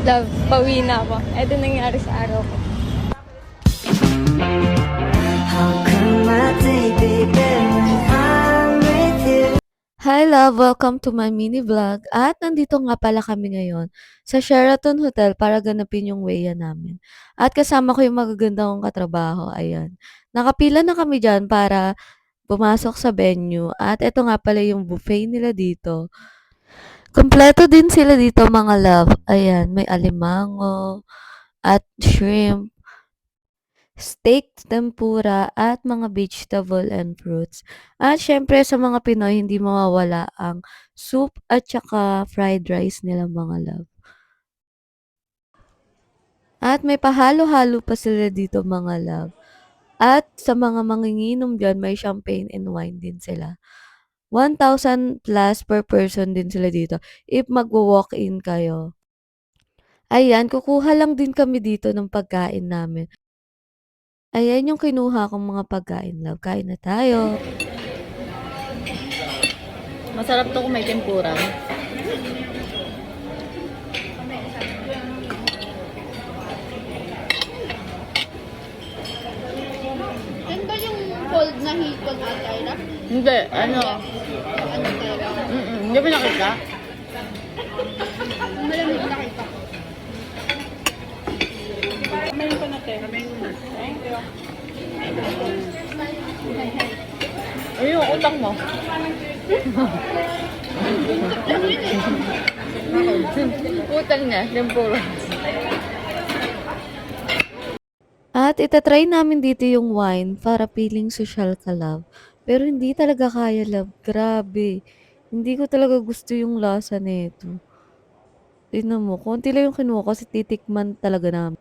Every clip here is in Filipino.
Love, pauwi na ako. Ito nangyari sa araw ko. Hi love! Welcome to my mini vlog. At nandito nga pala kami ngayon sa Sheraton Hotel para ganapin yung weya namin. At kasama ko yung magaganda kong katrabaho. Ayan. Nakapila na kami dyan para pumasok sa venue. At ito nga pala yung buffet nila dito. Kompleto din sila dito mga love. Ayan, may alimango at shrimp, steak, tempura, at mga vegetable and fruits. At syempre sa mga Pinoy, hindi mawawala ang soup at saka fried rice nila mga love. At may pahalo-halo pa sila dito mga love. At sa mga manginginom dyan, may champagne and wine din sila. 1,000 plus per person din sila dito if magwo-walk-in kayo. Ayan, kukuha lang din kami dito ng pagkain namin. Ayan yung kinuha kong mga pagkain, love. Kain na tayo. Masarap to kung may tempura. Yan ba yung cold na hipon at Tyra? Hindi, ano? Ano Tyra? Hindi mo nakita? Malamig na kita. Meron pa na te. Ay, yung utang mo. Utang niya, tempura. At itatry namin dito yung wine para feeling social ka, love. Pero hindi talaga kaya, love. Grabe. Hindi ko talaga gusto yung lasa nito. Tingnan mo, konti lang yung kinuha kasi titikman talaga namin.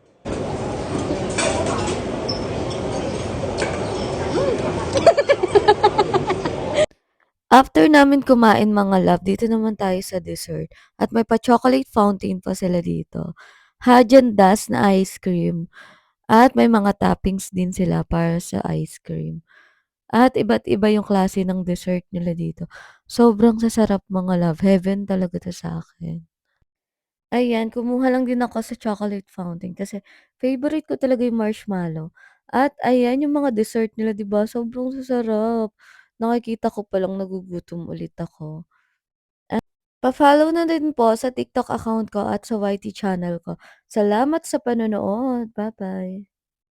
After namin kumain mga love, dito naman tayo sa dessert. At may pa-chocolate fountain pa sila dito. Häagen-Dazs na ice cream. At may mga toppings din sila para sa ice cream. At iba't iba yung klase ng dessert nila dito. Sobrang sasarap mga love. Heaven talaga to sa akin. Ayan, kumuha lang din ako sa chocolate fountain kasi favorite ko talaga yung marshmallow. At ayan yung mga dessert nila, 'di ba? Sobrang sasarap. Nakikita ko palang nagugutom ulit ako. Pa-follow na din po sa TikTok account ko at sa YT channel ko. Salamat sa panonood. Bye-bye.